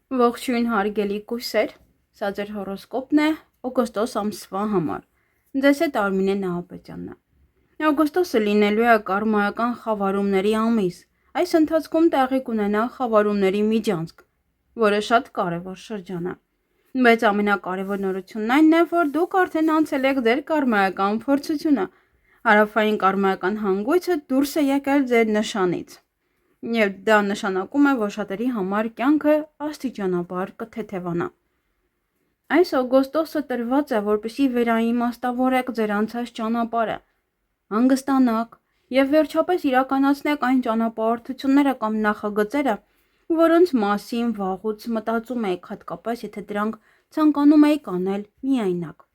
Ողջույն հարգելի կույսեր, սա ձեր հորոսկոպն է օգոստոս ամսվա համար։ Ձեզ հետ Արմինե Նահապետյանն է։ Օգոստոսը լինելու է կարմայական խավարումների ամիս։ Այս ընթացքում տեղի կունենա խավարումների միջանցք, որը շատ կարևոր շրջան է։ Բայց ամենակարևոր նորությունն այն է, որ դուք արդեն անցել եք ձեր կարմայական փորձությունը։ Հարավային կարմայական հանգույցը դուրս է եկել ձեր նշանից։ Եվ դա նշանակում է, որ շատերի համար կյանքը աստիճանաբար կթեթևանա։ Այս օգոստոսը տրված է, որպեսզի վերաիմաստավորեք ձեր անցած ճանապարհը, հանգստանաք եւ վերջապես իրականացնեք այն ճանապարհորդությունները կամ նախագծերը, որոնց մասին վաղուց մտածում եք, հատկապես եթե դրանք ցանկանում եք անել միայնակ։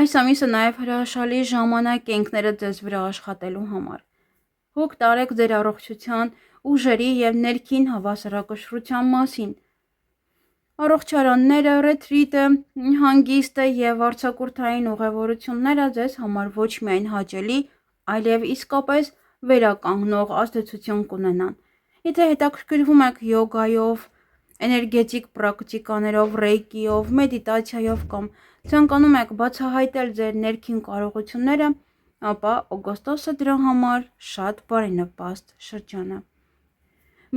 Այս ամիսը նաև հրաշալի ժամանակ է ինքներդ ձեզ վրա աշխատելու համար։ Հոգ տարեք ձեր առողջության, ուժերի եւ ներքին հավասարակշռության մասին։ Առողջարանները, ռետրիտը, հանգիստը եւ արձակուրդային ուղևորությունները ձեզ համար ոչ միայն հաճելի, այլև իսկապես վերականգնող ազդեցություն կունենան։ Եթե հետաքրքրվում եք յոգայով, էներգետիկ պրակտիկաներով, ռեյկիով, մեդիտացիայով կամ ցանկանում եք բացահայտել ձեր ներքին կարողությունները, ապա օգոստոսը դրա համար շատ բարենպաստ շրջան է։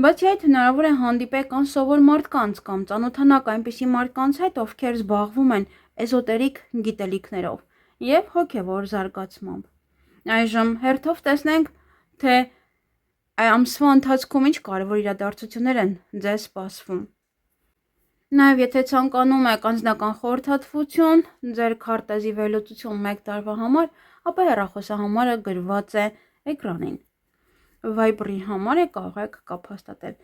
Բացի այդ, հնարավոր է հանդիպեք անսովոր մարդկանց կամ ծանոթանաք այնպիսի մարդկանց հետ, ովքեր զբաղվում են էզոտերիկ գիտելիքներով եւ հոգեվոր զարգացմամբ։ Այժմ հերթով տեսնենք, թե ամսվա ընթացքում ինչ կարևոր իրադարձություններ են ձեզ սպասվում։ Նաև եթե ցանկանում եք անձնական խորհրդատվություն, ձեր քարտեզի վերլուծություն 1 տարվա համար, ապա հեռախոսահամարը գրված է էկրանին։ Viber-ի համար է կարող եք կապ հաստատել։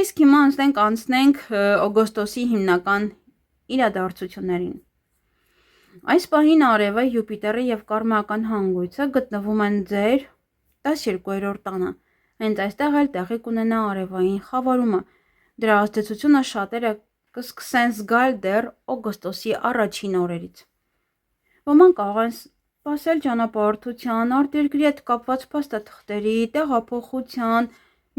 Իսկ հիմա անցնենք օգոստոսի հիմնական իրադարձություններին։ Այս պահին արևը, Յուպիտերը եւ կարմայական հանգույցը գտնվում են ձեր 12-րդ տանը։ Հենց այստեղ էլ տեղի կունենա արևային խավարումը։ Դրա ազդեցությունը շատերը կսկսեն զգալ դեռ օգոստոսի առաջին օրերից։ Ոմանք կարող են սպասել ճանապարհորդության, արտերկրի հետ կապված փաստաթղթերի, տեղափոխության,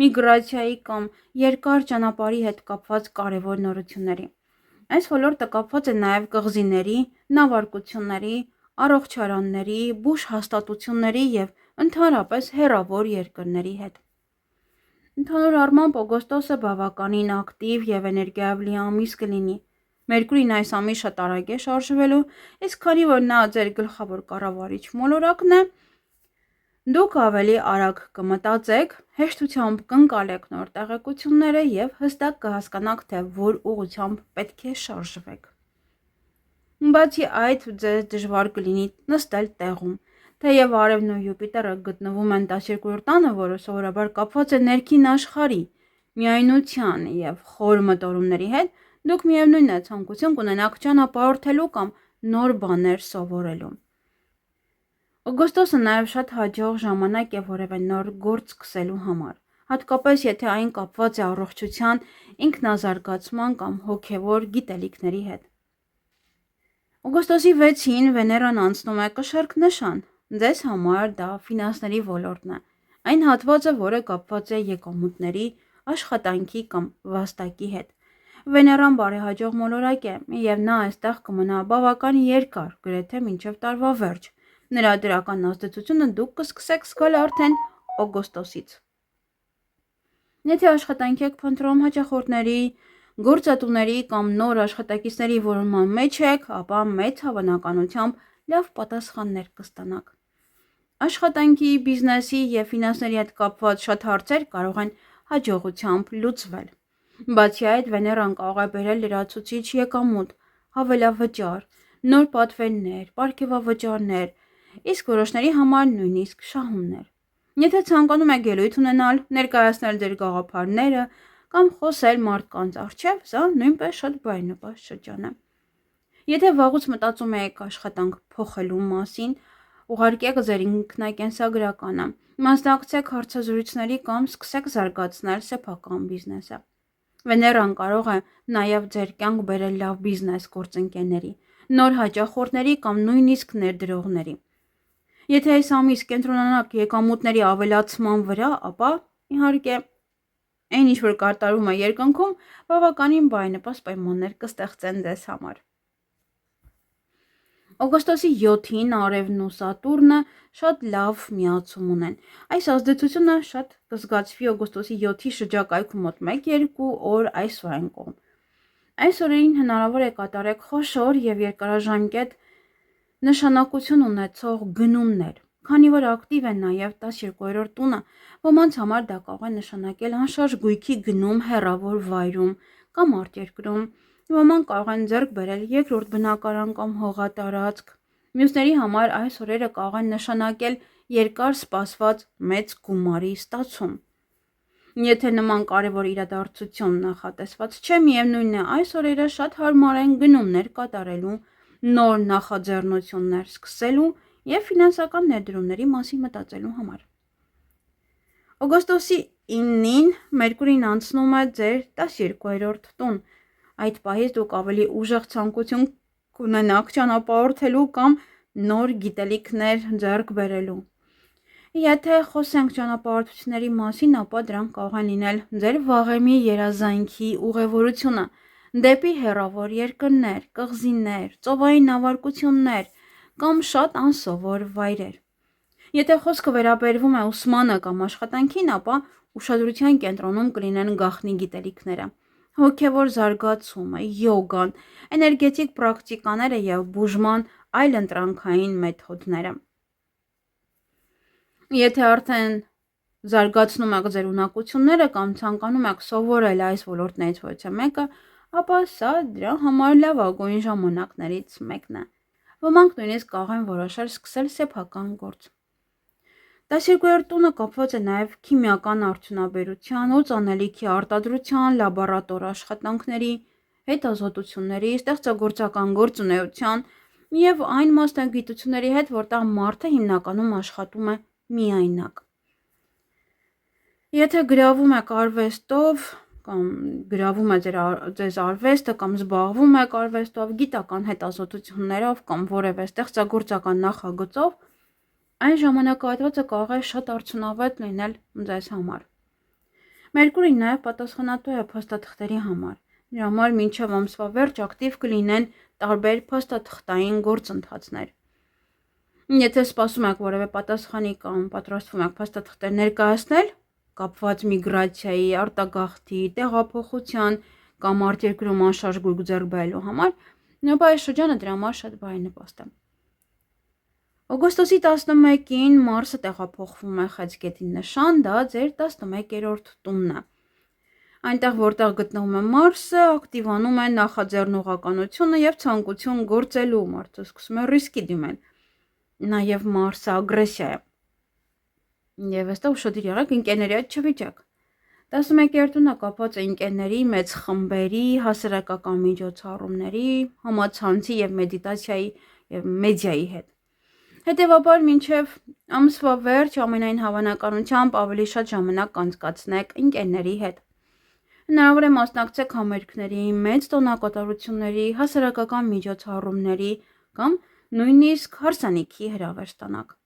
միգրացիայի կամ երկար ճանապարհի հետ կապված կարևոր նորությունների։ Այս ոլորտը կապված է նաև կղզիների, նավարկությունների, առողջարանների, բուժհաստատությունների եւ ընդհանրապես հեռավոր երկրների հետ։ Ընդհանուր առմամբ օգոստոսը բավականին ակտիվ եւ էներգիայով լի ամիս կլինի։ Մերկուրին այս ամիս շատ արագ է շարժվելու, իսկ քանի որ նա ձեր գլխավոր կառավարիչ մոլորակն է, դուք ավելի արագ կմտածեք, հեշտությամբ կընկալեք նոր տեղեկությունները եւ հստակ կհասկանաք, թե որ ուղղությամբ պետք է շարժվեք։ Բացի այդ, ձեզ դժվար կլինի նստել տեղում, թեև արևն ու Յուպիտերը գտնվում են 12-րդ տանը, որը սովորաբար կապված է ներքին աշխարհի, միայնության եւ խոր մտորումների հետ, դուք միևնույն է ցանկություն կունենաք ճանապարհորդելու կամ նոր բաներ սովորելու։ Օգոստոսը նաև շատ հաջող ժամանակ է որևէ նոր գործ սկսելու համար, հատկապես եթե այն կապված է առողջության, ինքնազարգացման կամ հոգևոր գիտելիքների հետ։ Օգոստոսի 6-ին Վեներան անցնում է կշեռք նշան։ Ձեզ համար դա ֆինանսների ոլորտն է։ Այն հատվածը, որը կապված է եկամուտների, աշխատանքի կամ վաստակի հետ։ Վեներան բարեհաջող մոլորակ է, եւ նա այստեղ կմնա բավական երկար, գրեթե մինչև տարվա վերջ։ Նրա դրական ազդեցությունը դուք կսկսեք զգալ արդեն օգոստոսից։ Եթե աշխատանքի եք փնտրում հաճախորդների, գործատուների կամ նոր աշխատակիցների որոնման մեջ եք, ապա մեծ հավանականությամբ լավ պատասխաններ կստանաք։ Աշխատանքի, բիզնեսի եւ ֆինանսների հետ կապված շատ հարցեր կարող են հաջողությամբ լուծվել։ Բացի այդ, Վեներան կարող է բերել լրացուցիչ եկամուտ, հավելավճար, նոր պատվերներ, պարգևավճարներ, իսկ որոշների համար նույնիսկ շահումներ։ Եթե ցանկանում եք ելույթ ունենալ, ներկայացնել ձեր գաղափարները կամ խոսել մարդկանց առջև, սա նույնպես շատ բարենպաստ շրջան է։ Եթե վաղուց մտածում եք աշխատանք փոխելու մասին, ուղարկեք ձեր ինքնակենսագրականը, մասնակցեք հարցազրույցների կամ սկսեք զարգացնել սեփական բիզնեսը։ Վեներան կարող է նաև ձեր կյանք բերել լավ բիզնես գործընկերների, նոր հաճախորդների կամ նույնիսկ ներդրողների։ Եթե այս ամիս կենտրոնանաք եկամուտների ավելացման վրա, ապա իհարկե Այն ինչ որ կատարվում է երկնքում, բավականին բայնպաստ պայմաններ կստեղծեն ձեզ համար։ Օգոստոսի 7-ին Արևն ու Սատուրնը շատ լավ միացում ունեն։ Այս ազդեցությունը շատ կզգացվի օգոստոսի 7-ի շրջակայքում մոտ 1-2 օր այսօրային կողմ։ Այս օրերին հնարավոր է կատարեք խոշոր եւ երկարաժամկետ նշանակություն ունեցող գնումներ, քանի որ ակտիվ է նաև 12-րդ տունը, ոմանց համար դա կարող է նշանակել անշարժ գույքի գնում հեռավոր վայրում կամ արտերկրում, ոմանք կարող են ձեռք բերել երկրորդ բնակարան կամ հողատարածք, մյուսների համար այս օրերը կարող են նշանակել երկար սպասված մեծ գումարի ստացում։ Եթե նման կարևոր իրադարձություն նախատեսված չէ, միևնույնն է այս օրերը շատ հարմար են գնումներ կատարելու, նոր նախաձեռնություններ սկսելու և ֆինանսական ներդրումների մասին մտածելու համար։ Օգոստոսի 9-ին Մերկուրին անցնում է ձեր 12-րդ տուն։ Այդ պահից դուք ավելի ուժեղ ցանկություն կունենաք ճանապարհորդելու կամ նոր գիտելիքներ ձեռք բերելու։ Եթե խոսենք ճանապարհորդությունների մասին, ապա դրանք կարող են լինել ձեր վաղեմի երազանքի ուղևորությունը դեպի հեռավոր երկրներ, կղզիներ, ծովային նավարկություններ կամ շատ անսովոր վայրեր։ Եթե խոսքը վերաբերվում է ուսմանը կամ աշխատանքին, ապա ուշադրության կենտրոնում կլինեն գաղտնի գիտելիքները, հոգևոր զարգացումը, յոգան, էներգետիկ պրակտիկաները և բուժման այլընտրանքային մեթոդները։ Եթե արդեն զարգացնում եք ձեր ունակությունները կամ ցանկանում եք սովորել այս ոլորտներից որևէ մեկը, ապա սա դրա համար լավագույն ժամանակներից մեկն է։ Ոմանք նույնիսկ կարող են որոշել սկսել սեփական գործ։ 12-րդ տունը կապված է նաև քիմիական արդյունաբերության, օծանելիքի արտադրության, լաբորատոր աշխատանքների, հետազոտությունների, ստեղծագործական գործունեության և այն մասնագիտությունների հետ, որտեղ մարդը հիմնականում աշխատում է միայնակ։ Եթե գրավում եք արվեստով կամ գրավում է ձեզ արվեստը կամ զբաղվում եք արվեստով, գիտական հետազոտություններով կամ որևէ ստեղծագործական նախագծով, այն ժամանակահատվածը կարող է շատ արդյունավետ լինել ձեզ համար։ Մերկուրին նաև պատասխանատու է փաստաթղթերի համար։ Դրա համար մինչև ամսվա վերջ ակտիվ կլինեն տարբեր փաստաթղթային գործընթացներ։ Եթե սպասում եք որևէ պատասխանի կամ պատրաստվում եք փաստաթղթեր ներկայացնել, կապված միգրացիայի, արտագաղթի, տեղափոխության կամ արտերկրում անշարժ գույք ձեռք բերելու համար, ապա այս շրջանը դրա համար շատ բարենպաստ է։ Օգոստոսի 11-ին Մարսը տեղափոխվում է Խեցգետի նշան, դա ձեր 11-րդ տունն է։ Այնտեղ, որտեղ գտնվում է Մարսը, ակտիվանում է նախաձեռնողականությունը և ցանկություն գործելու, մարդը սկսում է ռիսկի դիմել։ Նաև Մարսը ագրեսիա է։ Եվ այստեղ ուշադիր եղեք ընկերների հետ չվիճեք։ 11-րդ տունը կապված է ընկերների, մեծ խմբերի, հասարակական միջոցառումների, համացանցի և մեդիտացիայի և մեդիայի հետ։ Հետևաբար մինչև ամսվա վերջ ամենայն հավանականությամբ ավելի շատ ժամանակ կանցկացնեք ընկերների հետ։ Հնարավոր է մասնակցեք համերգների, մեծ տոնակատարությունների, հասարակական միջոցառումների կամ նույնիսկ հարսանիքի հրավեր ստանաք։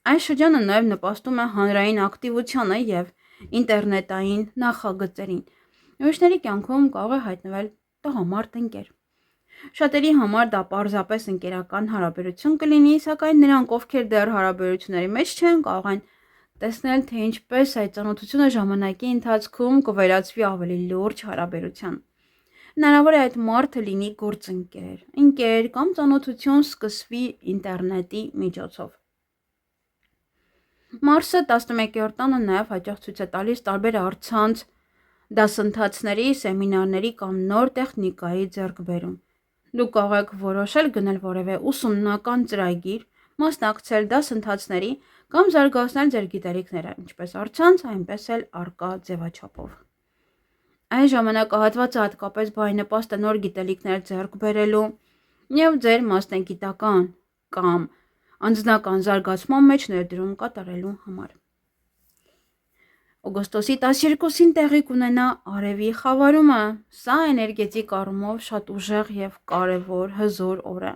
Այս շրջանը նաև նպաստում է հանրային ակտիվությանը և ինտերնետային նախագծերին։ Ուրիշների կյանքում կարող է հայտնվել տղամարդ ընկեր։ Շատերի համար դա պարզապես ընկերական հարաբերություն կլինի, սակայն նրանք, ովքեր դեռ հարաբերությունների մեջ չեն, կարող են տեսնել, թե ինչպես այդ ծանոթությունը ժամանակի ընթացքում կվերածվի ավելի լուրջ հարաբերության։ Հնարավոր է այդ մարդը լինի գործընկեր, ընկեր կամ ծանոթություն սկսվի ինտերնետի միջոցով։ Մարսը 11-րդ տանը նաև հաճախ ցույց է տալիս տարբեր առցանց դասընթացների, սեմինարների կամ նոր տեխնիկայի ձեռքբերում։ Դուք կարող եք որոշել գնել որևէ ուսումնական ծրագիր, մասնակցել դասընթացների կամ զարգացնել ձեր գիտելիքները, ինչպես առցանց, այնպես էլ առկա ձևաչափով։ Այս ժամանակահատվածը հատկապես բարենպաստ է նոր գիտելիքներ ձեռք բերելու և ձեր մասնագիտական կամ անձնական զարգացման մեջ ներդրում կատարելու համար։ Օգոստոսի 12-ին տեղի կունենա արևի խավարումը, սա էներգետիկ առումով շատ ուժեղ և կարևոր հզոր օր է։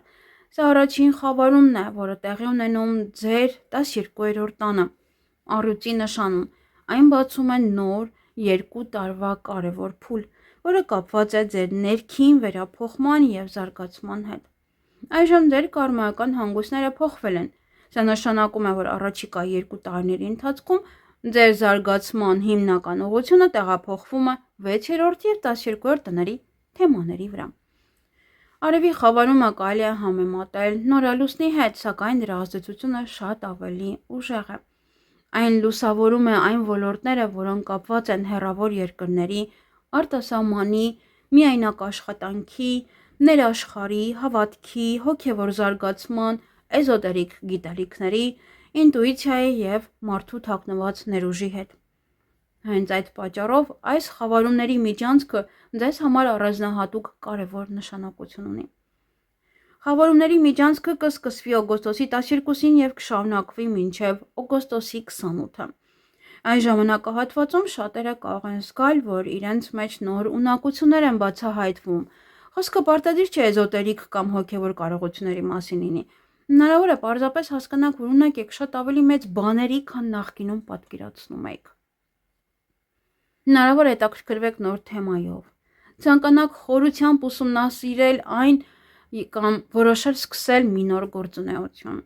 Սա առաջին խավարումն է, որը տեղի ունենում ձեր 12-րդ տանը, առյուծի նշանում, այն բացում է նոր 2 տարվա կարևոր փուլ, որը կապված է ձեր ներքին վերափոխման և զարգացման հետ։ Այժմ ձեր կարմայական հանգույցները փոխվել են։ Սա նշանակում է, որ առաջիկա 2 տարիների ընթացքում ձեր զարգացման հիմնական ուղղությունը տեղափոխվում է 6-րդ և 12-րդ տների թեմաների վրա։ Արևի խավարումը կարելի է համեմատել նորալուսնի հետ, սակայն դրա ազդեցությունը շատ ավելի ուժեղ է։ Այն լուսավորում է այն ոլորտները, որոնք կապված են հեռավոր երկրների, արտասահմանի, միայնակ աշխատանքի, ներաշխարհի, հավատքի, հոգևոր զարգացման, էզոտերիկ գիտելիքների, ինտուիցիայի և մարդու թաքնված ներուժի հետ։ Հենց այդ պատճառով այս խավարումների միջանցքը ձեզ համար առանձնահատուկ կարևոր նշանակություն ունի։ Խավարումների միջանցքը կսկսվի օգոստոսի 12-ին և կշարունակվի մինչև օգոստոսի 28-ը։ Այս ժամանակահատվածում շատերը կարող են զգալ, որ իրենց մեջ նոր ունակություններ են բացահայտվում։ Խոսքը պարտադիր չէ էզոտերիկ կամ հոգևոր կարողությունների մասին լինի։ Հնարավոր է պարզապես հասկանաք, որ ունեք եք շատ ավելի մեծ բաների, քան նախկինում պատկերացնում եք։ Հնարավոր է հետաքրքրվեք նոր թեմայով, ցանկանաք խորությամբ ուսումնասիրել այն կամ որոշել սկսել մի նոր գործունեություն։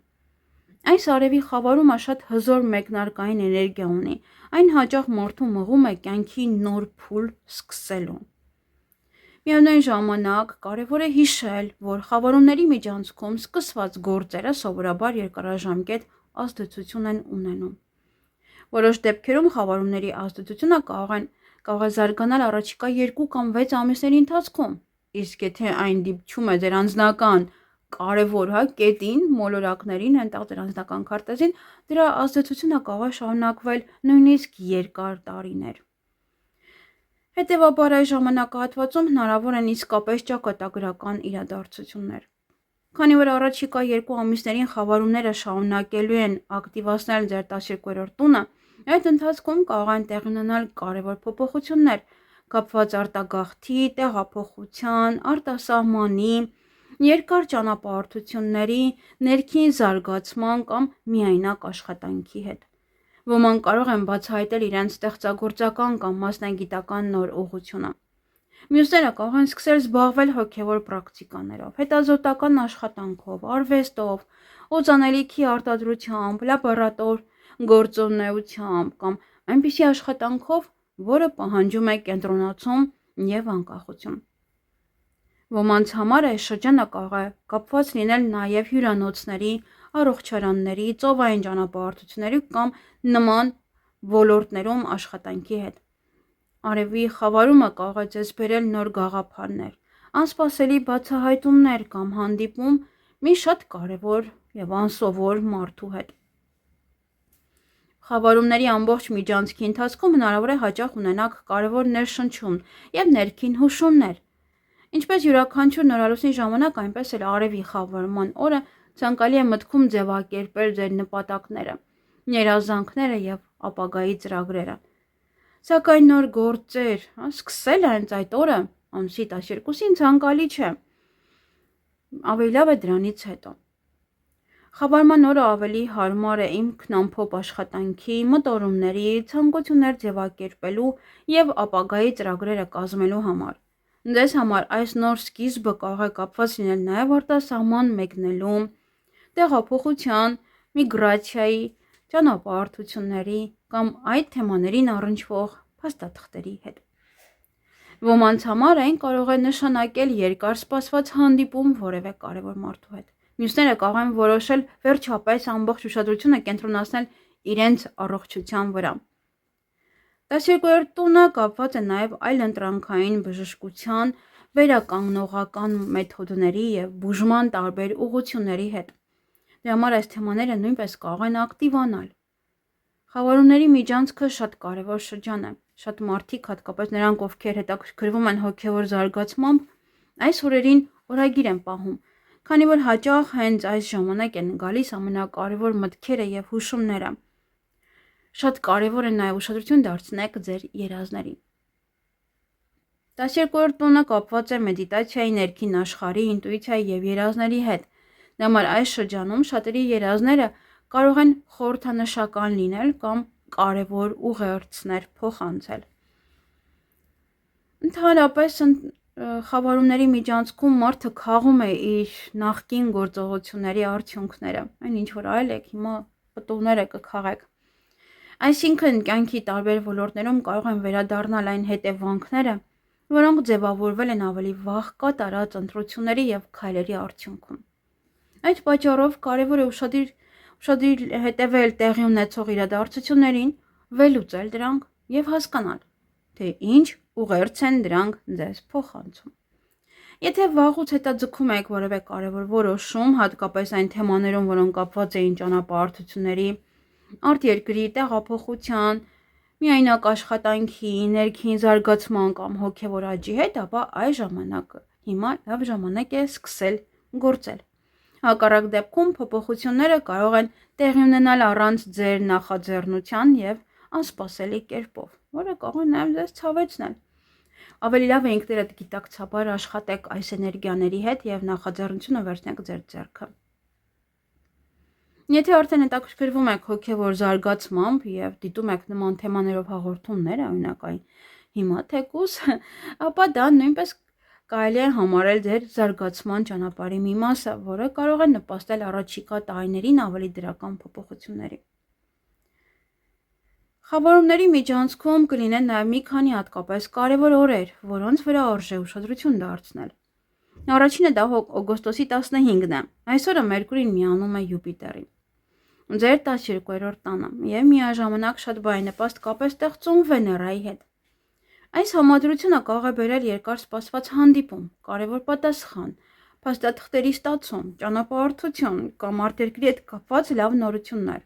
Այս արևի խավարումը շատ հզոր մեկնարկային էներգիա ունի, այն հաճախ մարդու մղում է կյանքի նոր փուլ սկսելու։ Միևնույն ժամանակ կարևոր է հիշել, որ խավարումների միջանցքում սկսված գործերը սովորաբար երկարաժամկետ ազդեցություն են ունենում։ Որոշ դեպքերում խավարումների ազդեցությունը կարող է զարգանալ առաջիկա 2 կամ 6 ամիսների ընթացքում, իսկ եթե այն դիպչում է ձեր անձնական կարևոր կետին, մոլորակներին, հենց ձեր անձնական քարտեզին, դրա ազդեցությունը կարող է շարունակվել նույնիսկ երկար տարիներ։ Հետևաբար այս ժամանակահատվածում հնարավոր են իսկապես ճակատագրական իրադարձություններ։ Քանի որ առաջիկա 2 ամիսներին խավարումները շարունակելու են ակտիվացնել ձեր 12-րդ տունը, այդ ընթացքում կարող են տեղի ունենալ կարևոր փոփոխություններ, կապված արտագաղթի, տեղափոխության, արտասահմանի, երկար ճանապարհորդությունների, ներքին զարգացման կամ միայնակ աշխատանքի հետ։ Ոմանք կարող են բացահայտել իրենց ստեղծագործական կամ մասնագիտական նոր ուղղությունը։ Մյուսները կարող են սկսել զբաղվել հոգևոր պրակտիկաներով, հետազոտական աշխատանքով, արվեստով, օծանելիքի արտադրությամբ, լաբորատոր գործունեությամբ կամ այնպիսի աշխատանքով, որը պահանջում է կենտրոնացում և անկախություն։ Ոմանց համար այս շրջանը կարող է կապված լինել նաև հյուրանոցների, առողջարանների, ծովային ճանապարհորդությունների կամ նման ոլորտներում աշխատանքի հետ։ Արևի խավարումը կարող է ձեզ բերել նոր գաղափարներ, անսպասելի բացահայտումներ կամ հանդիպում մի շատ կարևոր և անսովոր մարդու հետ։ Խավարումների ամբողջ միջանցքի ընթացքում հնարավոր է հաճախ ունենաք կարևոր ներշնչում և ներքին հուշումներ։ Ինչպես յուրաքանչյուր նորալուսնի ժամանակ, այնպես էլ արևի խավարման օրը ցանկալի է մտքում ձևակերպել ձեր նպատակները, երազանքները և ապագայի ծրագրերը։ Սակայն նոր գործեր սկսելը հենց այդ օրը, ամսի 12-ին, ցանկալի չէ։ Ավելի լավ է դրանից հետո։ Խավարման օրը ավելի հարմար է ինքնամփոփ աշխատանքի, մտորումների, ցանկություններ ձևակերպելու և ապագայի ծրագրերը կազմելու համար։ Ձեզ համար այս նոր սկիզբը կարող է կապված լինել նաև արտասահման մեկնելու, տեղափոխության, միգրացիայի, ճանապարհորդությունների կամ այդ թեմաներին առնչվող փաստաթղթերի հետ։ Ոմանց համար այն կարող է նշանակել երկար սպասված հանդիպում որևէ կարևոր մարդու հետ։ Մյուսները կարող են որոշել վերջապես ամբողջ ուշադրությունը կենտրոնացնել իրենց առողջության վրա։ 12-րդ տունը կապված է նաև այլընտրանքային բժշկության, վերականգնողական մեթոդների և բուժման տարբեր ուղղությունների հետ։ Դրա համար այս թեմաները նույնպես կարող են ակտիվանալ։ Խավարումների միջանցքը շատ կարևոր շրջան է։ Շատ մարդիկ, հատկապես նրանք, ովքեր հետաքրքրվում են հոգևոր զարգացմամբ, այս օրերին օրագիր են պահում, քանի որ հաճախ հենց այս ժամանակ են գալիս ամենակարևոր մտքերը և հուշումները։ Շատ կարևոր է նաև ուշադրություն դարձնեք ձեր երազներին։ 12-րդ տունը կապված է մեդիտացիայի, ներքին աշխարհի, ինտուիցիայի և երազների հետ։ Դրա համար այս շրջանում շատերի երազները կարող են խորհրդանշական լինել կամ կարևոր ուղերձներ փոխանցել։ Ընդհանրապես խավարումների միջանցքում մարդը քաղում է իր նախկին գործողությունների արդյունքները, այն ինչ որ այլ եք, հիմա պտուղները կքաղեք։ Այսինքն կյանքի տարբեր ոլորտներում կարող են վերադառնալ այն հետևանքները, որոնք ձևավորվել են ավելի վաղ կատարած ընտրությունների և քայլերի արդյունքում։ Այդ պատճառով կարևոր է ուշադիր հետևել տեղի ունեցող իրադարձություններին, վերլուծել դրանք և հասկանալ, թե ինչ ուղերձ են դրանք ձեզ փոխանցում։ Եթե վաղուց հետաձգում եք որևէ կարևոր որոշում, հատկապես այն թեմաներում, որոնք կապված էին ճանապարհորդությունների, արտերկրի, տեղափոխության, միայնակ աշխատանքի, ներքին զարգացման կամ հոգևոր աճի հետ, ապա հիմա լավ ժամանակ է սկսել գործել։ Հակառակ դեպքում փոփոխությունները կարող են տեղի ունենալ առանց ձեր նախաձեռնության և անսպասելի կերպով, որը կարող է նաև ձեզ ցավեցնել։ Ավելի լավ է ինքներդ գիտակցաբար աշխատեք այս էներգիաների հետ և նախաձեռնությունը վերցնեք ձեր ձեռքը։ Եթե արդեն հետաքրքրվում եք հոգևոր զարգացմամբ և դիտում եք նման թեմաներով հաղորդումներ, օրինակ հիմա թեկուզ, ապա դա նույնպես կարելի է համարել ձեր զարգացման ճանապարհի մի մասը, որը կարող է նպաստել առաջիկա տարիներին ավելի դրական փոփոխությունների։ Խավարումների միջանցքում կլինեն նաև մի քանի հատկապես կարևոր օրեր, որոնց վրա արժե ուշադրություն դարձնել։ Առաջինը դա օգոստոսի 15-ն է։ Այսօրը Մերկուրին միանում է Յուպիտերին ձեր 12-րդ տանը և միաժամանակ շատ բարենպաստ կապ է ստեղծում Վեներայի հետ։ Այս համադրությունը կարող է բերել երկար սպասված հանդիպում, կարևոր պատասխան, փաստաթղթերի ստացում, ճանապարհորդություն կամ արտերկրի հետ կապված լավ նորություններ։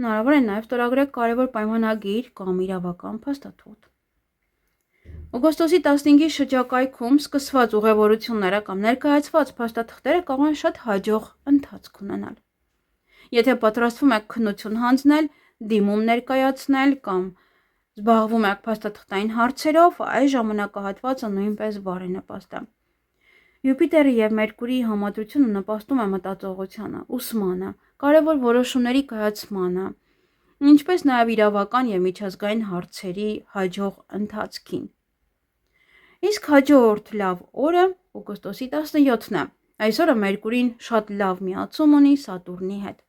Հնարավոր է նաև ստորագրեք կարևոր պայմանագիր կամ իրավական փաստաթուղթ։ Օգոստոսի 15-ի շրջակայքում սկսված ուղևորությունները կամ ներկայացված փաստաթղթերը կարող են շատ հաջող ընթացք ունենալ։ Եթե պատրաստվում եք քննություն հանձնել, դիմում ներկայացնել կամ զբաղվում եք փաստաթղթային հարցերով, այս ժամանակահատվածը նույնպես բարենպաստ է։ Յուպիտերի և Մերկուրիի համադրությունը նպաստում է մտածողությանը, ուսմանը, կարևոր որոշումների կայացմանը, ինչպես նաև իրավական և միջազգային հարցերի հաջող ընթացքին։ Իսկ հաջորդ լավ օրը օգոստոսի 17-ն է։ Այսօրը Մերկուրին շատ լավ միացում ունի Սատուրնի հետ։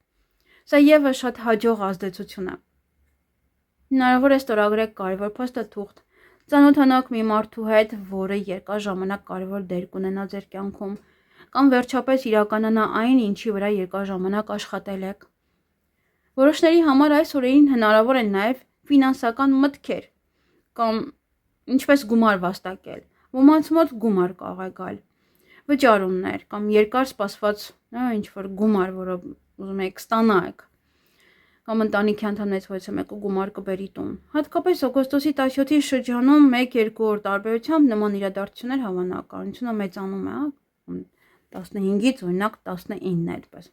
Սա ևս շատ հաջող ազդեցություն է։ Հնարավոր է ստորագրեք կարևոր փաստաթուղթ, ծանոթանաք մի մարդու հետ, որը երկար ժամանակ կարևոր դեր կունենա ձեր կյանքում, կամ վերջապես իրականանա այն, ինչի վրա երկար ժամանակ աշխատել եք։ Որոշների համար այս օրերին հնարավոր են նաև ֆինանսական մտքեր, կամ ինչպես գումար վաստակել, ոմանց մոտ գումար կարող է գալ, վճարումներ կամ երկար սպասված ինչ-որ գումար, որը ուզում եք ստանալ, կամ ընտանիքի անդամներից որևէ մեկը գումար կբերի տուն։ Հատկապես օգոստոսի 17-ի շրջանում 1-2 օր տարբերությամբ նման իրադարձություններ հավանականությունը մեծանում է, 15-ից օրինակ 19-ն է այդպես։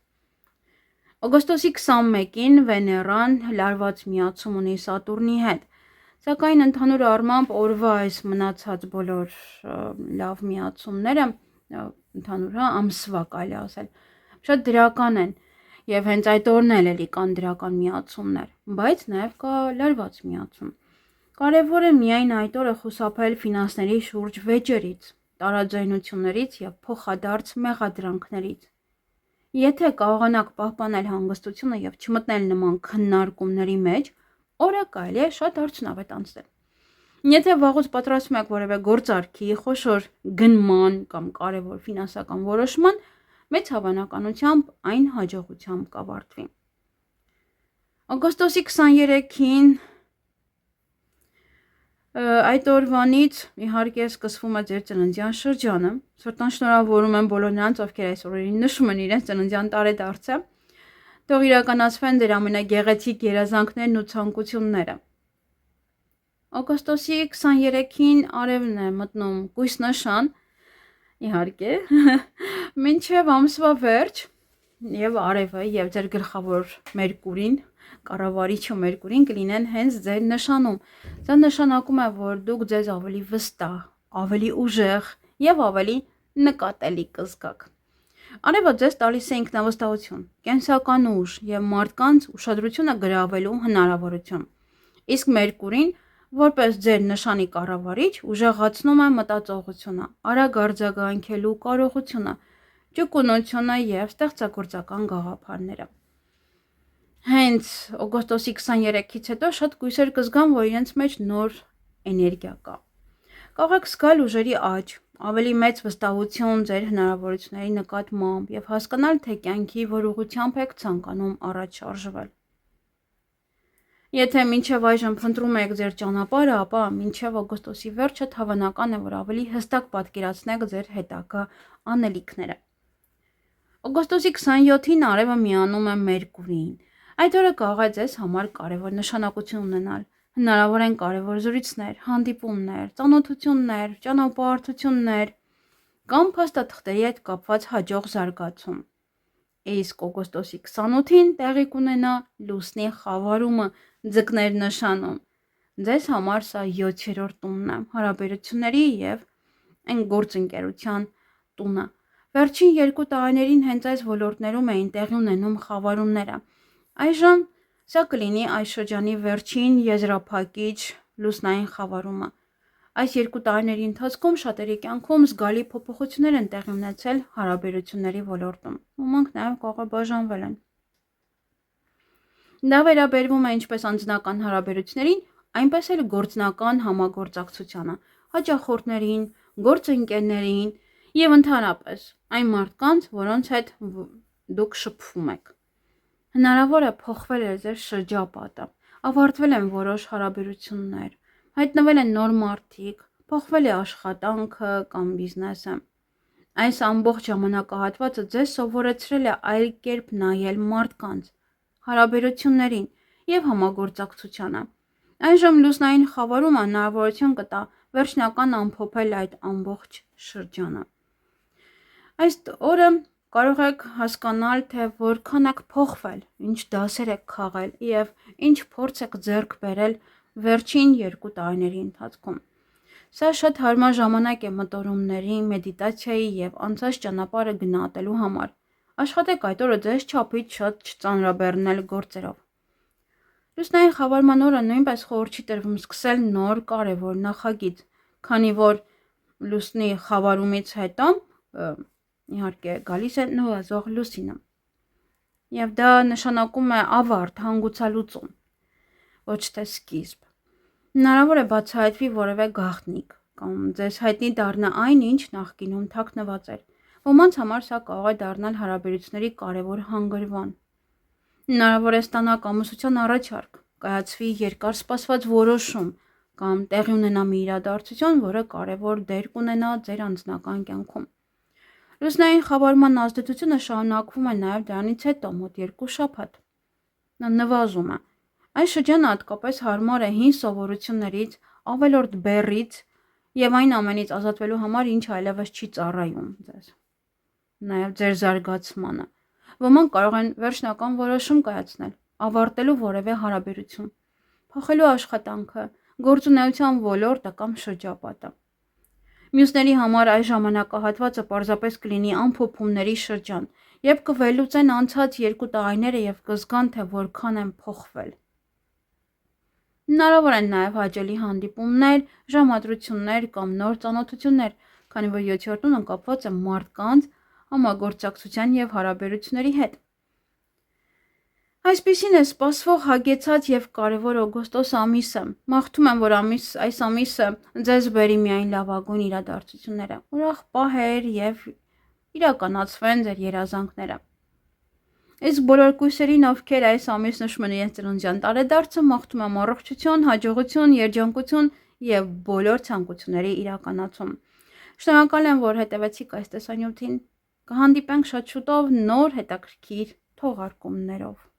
Օգոստոսի 21-ին Վեներան լարված միացում ունի Սատուրնի հետ, սակայն ընդհանուր առմամբ օրվա այս մնացած բոլոր լավ միացումները, ընդհանուր ամսվա կարելի ասել, շատ դրական են և հենց այդ օրն էլի կան դրական միացումներ, բայց նաև կա լարված միացում։ Կարևոր է միայն այդ օրը խուսափել ֆինանսների շուրջ վեճերից, տարաձայնություններից և փոխադարձ մեղադրանքներից։ Եթե կարողանաք պահպանել հանգստությունը և չմտնել նման քննարկումների մեջ, օրը կարելի է շատ արդյունավետ անցնել։ Եթե վաղուց պատրաստվում եք որևէ գործարքի, խոշոր գնման կամ կարևոր ֆինանսական որոշման, մեծ հավանականությամբ այն հաջողությամբ կավարտվի։ Օգոստոսի 23-ին այդ օրվանից իհարկե սկսվում է ձեր ծննդյան շրջանը։ Սրտան շնորհավորում եմ բոլոր նրանց, ովքեր այս օրերին նշում են իրենց ծննդյան տարեդարձը։ Թող իրականացվեն ձեր ամենագեղեցիկ երազանքներն ու ցանկությունները։ Օգոստոսի 23-ին արևն է մտնում կույս նշան, իհարկե, մինչև ամսվա վերջ, և արևը և ձեր գլխավոր Մերկուրին, կառավարիչը Մերկուրին կլինեն հենց ձեր նշանում։ Դա նշանակում է, որ դուք ձեզ ավելի վստահ, ավելի ուժեղ և ավելի նկատելի կզգաք։ Արևը ձեզ տալիս է ինքնավստահություն, կենսական ուժ և մարդկանց ուշադրությունը գրավելու հնարավորություն։ Իսկ Մերկուրին որպես ձեր նշանի կառավարիչ ուժեղացնում է մտածողությունը, արագ արձագանքելու կարողությունը, ճկունությունը և ստեղծագործական գաղափարները։ Հենց օգոստոսի 23-ից հետո շատ կույսեր կզգան, որ իրենց մեջ նոր էներգիա կա։ Կարող եք զգալ ուժերի աճ, ավելի մեծ վստահություն ձեր հնարավորությունների նկատմամբ և հասկանալ, թե կյանքի որ ուղղությամբ եք ցանկանում առաջ շարժվել։ Եթե մինչև այժմ փնտրում եք ձեր ճանապարհը, ապա մինչև օգոստոսի վերջը հավանական է, որ ավելի հստակ պատկերացնեք ձեր հետագա անելիքները։ Օգոստոսի 27-ին արևը միանում է Մերկուրիին։ Այդ օրը կարող է ձեզ համար կարևոր նշանակություն ունենալ։ Հնարավոր են կարևոր զրույցներ, հանդիպումներ, ծանոթություններ, ճանապարհորդություններ կամ փաստաթղթերի հետ կապված հաջող զարգացում։ Իսկ օգոստոսի 28-ին տեղի կունենա լուսնի խավարումը ձկներ նշանում։ Ձեզ համար սա 7-րդ տունն է, հարաբերությունների և գործընկերության տունը։ Վերջին 2 տարիներին հենց այս ոլորտներում էին տեղի ունենում խավարումները։ Այժմ սա կլինի այս շրջանի վերջին եզրափակիչ լուսնային խավարումը։ Այս 2 տարիների ընթացքում շատերի կյանքում զգալի փոփոխություններ են տեղի ունեցել հարաբերությունների ոլորտում։ Ոմանք նաև կարող է բաժանվել են։ Դա վերաբերվում է ինչպես անձնական հարաբերություններին, այնպես էլ գործնական համագործակցությանը, հաճախորդներին, գործընկերներին և ընդհանրապես այն մարդկանց, որոնց հետ դուք շփվում եք։ Հնարավոր է փոխվել է ձեր շրջապատը, ավարտվել են որոշ հարաբերություններ, հայտնվել են նոր մարդիկ, փոխվել է աշխատանքը կամ բիզնեսը։ Այս ամբողջ ժամանակահատվածը ձեզ սովորեցրել է այլ կերպ նայել մարդկանց, հարաբերություններին և համագործակցությանը։ Այժմ լուսնային խավարումը հնարավորություն կտա վերջնական ամփոփել այդ ամբողջ շրջանը։ Այս օրը կարող եք հասկանալ, թե որքան եք փոխվել, ինչ դասեր եք քաղել և ինչ փորձ եք ձեռք բերել վերջին 2 տարիների ընթացքում։ Սա շատ հարմար ժամանակ է մտորումների, մեդիտացիայի և անցած ճանապարհը գնահատելու համար։ Աշխատեք այդ օրը ձեզ չափից շատ չծանրաբեռնել գործերով։ Լուսնային խավարման օրը նույնպես խորհուրդ չի տրվում սկսել նոր կարևոր նախագիծ, քանի որ լուսնի խավարումից հետո իհարկե գալիս է նվազող լուսինը։ Եվ դա նշանակում է ավարտ, հանգուցալուծում, ոչ թե սկիզբ։ Հնարավոր է բացահայտվի որևէ գաղտնիք կամ ձեզ հայտնի դառնա այն, ինչ նախկինում թաքնված էր։ Ոմանց համար սա կարող է դառնալ հարաբերությունների կարևոր հանգրվան։ Հնարավոր է ստանաք ամուսնության առաջարկ, կայացվի երկար սպասված որոշում կամ տեղի ունենա մի իրադարձություն, որը կարևոր դեր կունենա ձեր անձնական կյանքում։ Լուսնային խավարման ազդեցությունը շարունակվում է նաև դրանից հետո մոտ 2 շաբաթ։ Նա նվազում է։ Այս շրջանը հատկապես հարմար է հին սովորություններից, ավելորդ բեռից և այն ամենից ազատվելու համար, ինչ այլևս չի ծառայում ձեզ։ Նաև ձեր զարգացմանը։ Ոմանք կարող են վերջնական որոշում կայացնել, ավարտելու որևէ հարաբերություն, փոխելու աշխատանքը, գործունեության ոլորտը կամ շրջապատը։ Մյուսների համար այս ժամանակահատվածը պարզապես կլինի ամփոփումների շրջան, երբ կվերլուծեն անցած 2 տարիները և կզգան, թե որքան են փոխվել։ Հնարավոր են նաև հաճելի հանդիպումներ, ժամադրություններ կամ նոր ծանոթություններ, քանի որ 7-րդ տունը կապված է մարդկանց, համագործակցության և հարաբերությունների հետ։ Այսպիսին է սպասվող հագեցած և կարևոր օգոստոս ամիսը։ Մաղթում եմ, որ այս ամիսը ձեզ բերի միայն լավագույն իրադարձությունները, ուրախ պահեր և իրականացվեն ձեր երազանքները։ Իսկ բոլոր կույսերին, ովքեր այս ամիս նշում են իրենց ծննդյան տարեդարձը, մաղթում եմ առողջություն, հաջողություն, երջանկություն և բոլոր ցանկությունների իրականացում։ Շնորհակալ եմ, որ հետևեցիք այս տեսանյութին։ Կհանդիպենք շատ շուտով նոր հետաքրքիր թողարկումներով։